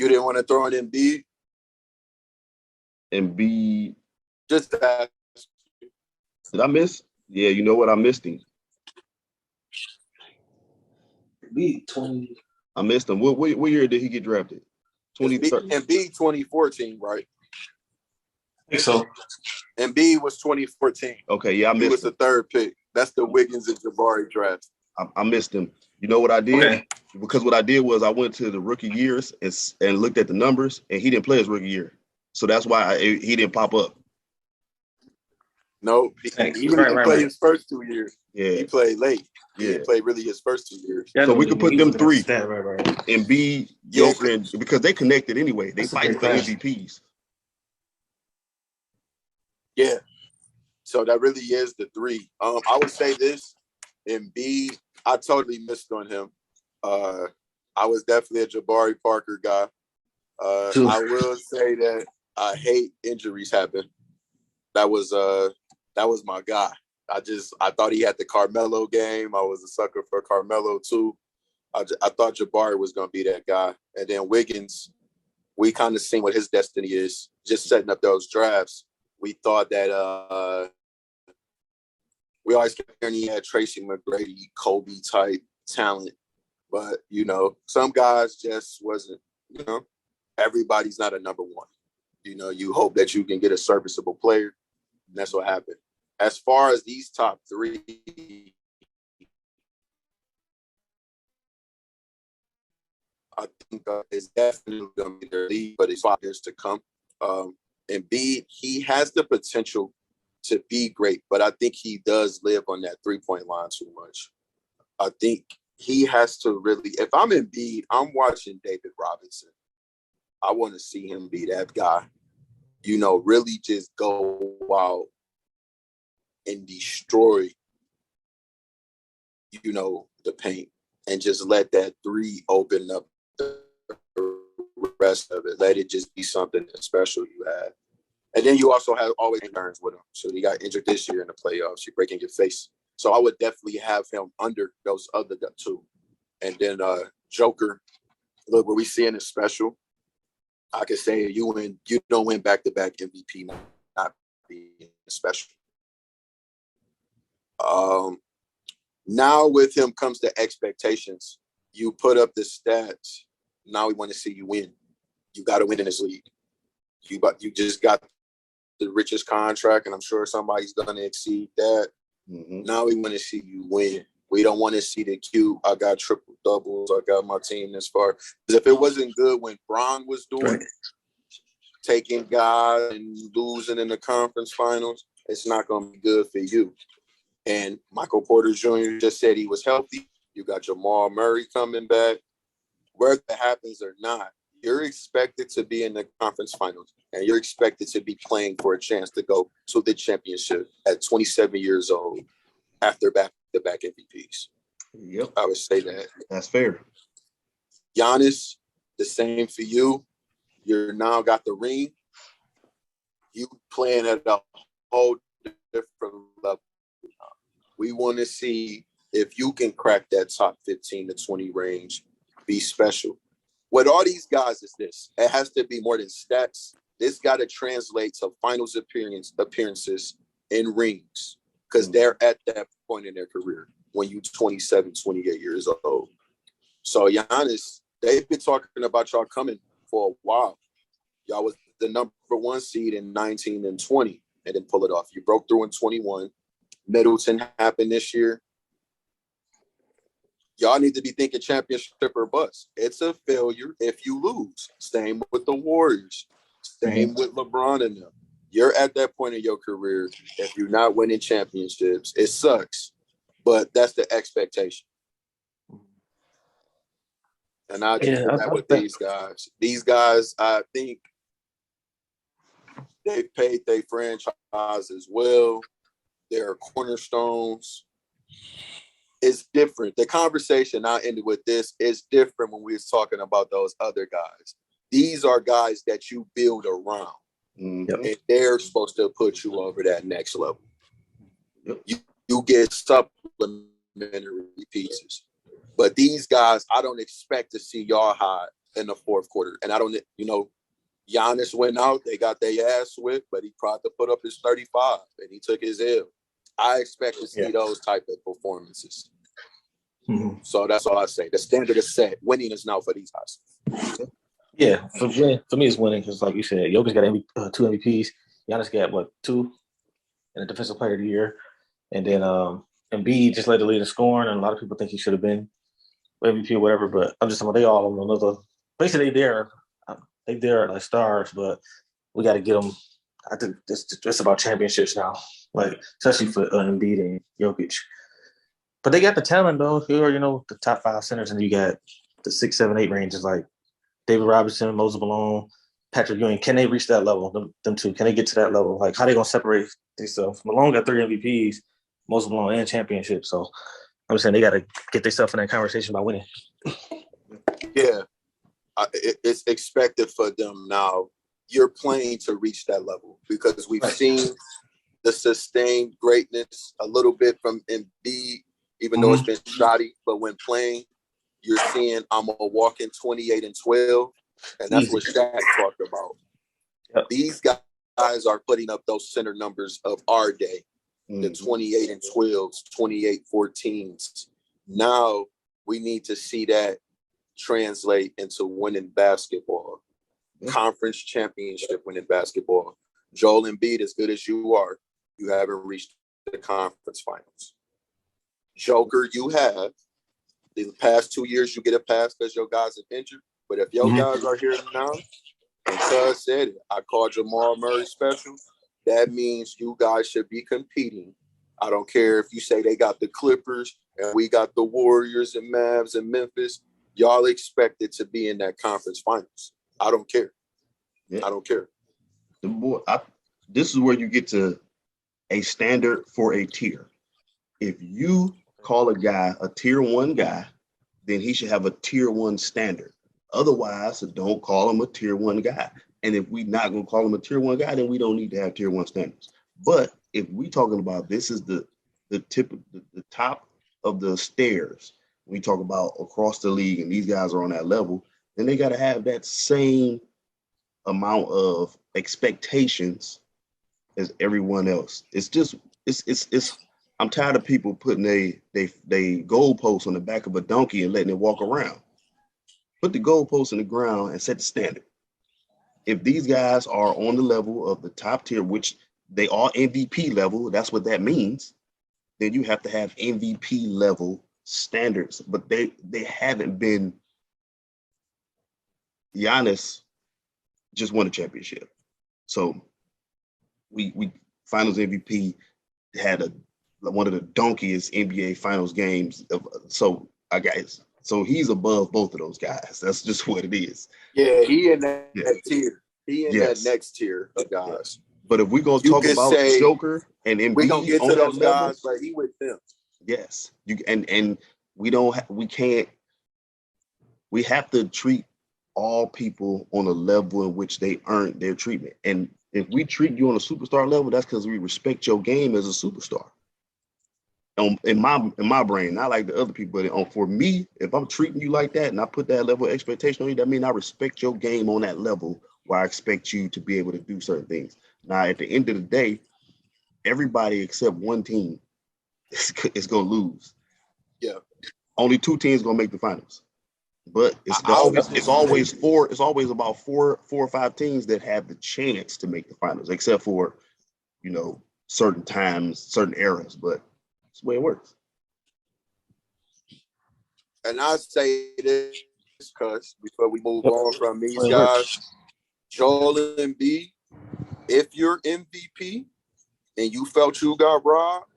You didn't want to throw in Embiid? Embiid. Just ask. Did I miss? Yeah, you know what? I missed him. Embiid 20. I missed him. What year did he get drafted? 2013. Embiid 2014, right? I think so. Embiid was 2014. Okay, yeah, I missed him. He was the third pick. That's the Wiggins and Jabari draft. I missed him. You know what I did? Okay. Because what I did was I went to the rookie years and looked at the numbers, and he didn't play his rookie year. So that's why he didn't pop up. No, he didn't play his first 2 years. Yeah. He played late. He Yeah. didn't play really his first 2 years. So we could put them three. Right. Embiid, Jokic, because they connected anyway. They fight for MVPs. Yeah. So that really is the three. I would say this. Embiid, I totally missed on him. I was definitely a Jabari Parker guy. I will say that I hate injuries happen. That was my guy. I thought he had the Carmelo game. I was a sucker for Carmelo too. I thought Jabari was going to be that guy. And then Wiggins, we kind of seen what his destiny is. Just setting up those drafts. We thought that we always kept hearing he had Tracy McGrady, Kobe type talent. But, some guys just wasn't, everybody's not a number one. You hope that you can get a serviceable player. And that's what happened. As far as these top three, I think it's definitely going to be their league, but it's 5 years to come. Embiid, he has the potential to be great, but I think he does live on that 3-point line too much. I think he has to really, if I'm Embiid, I'm watching David Robinson. I want to see him be that guy. Really just go out and destroy, the paint and just let that three open up the rest of it. Let it just be something special you have. And then you also have always turns with him. So he got injured this year in the playoffs. You're breaking your face. So I would definitely have him under those other two. And then Joker, look, what we seeing is special. I could say you don't win back-to-back MVP, not being special. Now with him comes the expectations. You put up the stats. Now we want to see you win. You got to win in this league. You just got the richest contract, and I'm sure somebody's going to exceed that. Mm-hmm. Now we want to see you win. We don't want to see the cute, I got triple doubles, I got my team this far. Because if it wasn't good when Bron was doing taking guys and losing in the conference finals, it's not going to be good for you. And Michael Porter Jr. just said he was healthy. You got Jamal Murray coming back. Whether it happens or not, you're expected to be in the conference finals, and you're expected to be playing for a chance to go to the championship at 27 years old after back-to-back MVPs. Yep. I would say that. That's fair. Giannis, the same for you. You're now got the ring. You playing at a whole different level. We want to see if you can crack that top 15 to 20 range, be special. With all these guys is this. It has to be more than stats. This got to translate to finals appearances in rings because they're at that point in their career when you're 27, 28 years old. So Giannis, they've been talking about y'all coming for a while. Y'all was the number one seed in 19 and 20 and then pull it off. You broke through in 21. Middleton happened this year. Y'all need to be thinking championship or bust. It's a failure if you lose. Same with the Warriors. Same with LeBron and them. You're at that point in your career. If you're not winning championships, it sucks. But that's the expectation. And I just do that with these guys. These guys, I think they paid their franchise as well. They're cornerstones. It's different. The conversation I ended with this is different when we was talking about those other guys. These are guys that you build around. Mm-hmm. And they're supposed to put you over that next level. Yep. You get supplementary pieces. But these guys, I don't expect to see y'all high in the fourth quarter. And I don't, Giannis went out. They got their ass whipped, but he tried to put up his 35, and he took his L. I expect to see those type of performances. Mm-hmm. So that's all I say. The standard is set. Winning is now for these guys. Yeah, for me, it's winning because, like you said, Jokic got 2 MVPs. Giannis got, 2 in the Defensive Player of the Year. And then Embiid just led the lead in scoring, and a lot of people think he should have been MVP or whatever. But I'm just saying, they all on another. Basically, they're like stars, but we got to get them. I think it's about championships now, like especially for Embiid and Jokic. But they got the talent though. You already know the top 5 centers, and you got the 6, 7, 8 ranges like David Robinson, Moses Malone, Patrick Ewing. Can they reach that level? Them two, can they get to that level? Like how they gonna separate themselves? Malone got 3 MVPs, Moses Malone, and championships. So I'm saying they got to get themselves in that conversation by winning. Yeah, it's expected for them now. You're playing to reach that level because we've seen the sustained greatness a little bit from Embiid, even though it's been shoddy. But when playing, you're seeing I'm a walking 28 and 12, and that's what Shaq talked about. Yep. These guys are putting up those center numbers of our day, the 28 and 12s, 28 14s. Now we need to see that translate into winning basketball, conference championship winning basketball. Joel Embiid, as good as you are, you haven't reached the conference finals. Joker, you have. The past 2 years, you get a pass because your guys are injured. But if your guys are here now, and Cuz said it, I called Jamal Murray special. That means you guys should be competing. I don't care if you say they got the Clippers and we got the Warriors and Mavs and Memphis. Y'all expected to be in that conference finals. I don't care. Yeah. I don't care. This is where you get to a standard for a tier. If you call a guy a tier 1 guy, then he should have a tier 1 standard. Otherwise, don't call him a tier 1 guy. And if we're not going to call him a tier 1 guy, then we don't need to have tier 1 standards. But if we talking about this is the tip, the top of the stairs, we talk about across the league, and these guys are on that level, then they got to have that same amount of expectations as everyone else. It's just it's. I'm tired of people putting they goalposts on the back of a donkey and letting it walk around. Put the goalposts in the ground and set the standard. If these guys are on the level of the top tier, which they are MVP level, that's what that means, then you have to have MVP level standards. But they haven't been. Giannis just won a championship. So we finals MVP had one of the donkiest NBA finals games. So he's above both of those guys. That's just what it is. Yeah, he in that tier. He in that next tier of guys. But if we go talk about Joker and Embiid, we gonna get to those level, guys, but he with them. Yes, we have to treat all people on a level in which they earned their treatment. And if we treat you on a superstar level, that's because we respect your game as a superstar. In my brain, not like the other people, but for me, if I'm treating you like that and I put that level of expectation on you, that means I respect your game on that level where I expect you to be able to do certain things. Now, at the end of the day, everybody except one team is going to lose. Yeah. Only 2 teams going to make the finals. But it's always about four or 5 teams that have the chance to make the finals, except for, certain times, certain eras. But that's the way it works. And I say this because before we move on from these guys, Joel Embiid, if you're MVP and you felt you got robbed,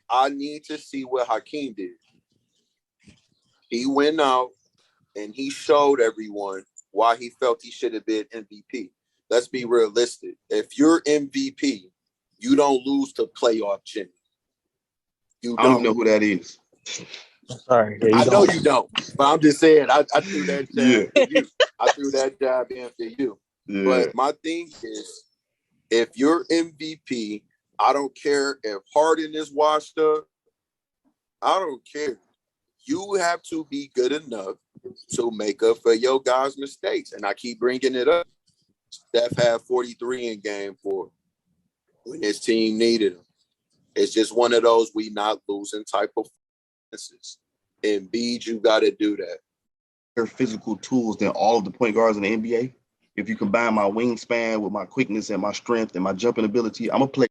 I need to see what Hakeem did. He went out and he showed everyone why he felt he should have been MVP. Let's be realistic. If you're MVP, you don't lose to playoff Jimmy. I don't know who that is. Sorry. Yeah, I know you don't, but I'm just saying I threw that jab for you. I threw that jab in for you. Yeah. But my thing is, if you're MVP, I don't care if Harden is washed up. I don't care. You have to be good enough to make up for your guys' mistakes. And I keep bringing it up. Steph had 43 in game 4 when his team needed him. It's just one of those we not losing type of performances. Embiid, you got to do that. Better physical tools than all of the point guards in the NBA. If you combine my wingspan with my quickness and my strength and my jumping ability, I'm gonna play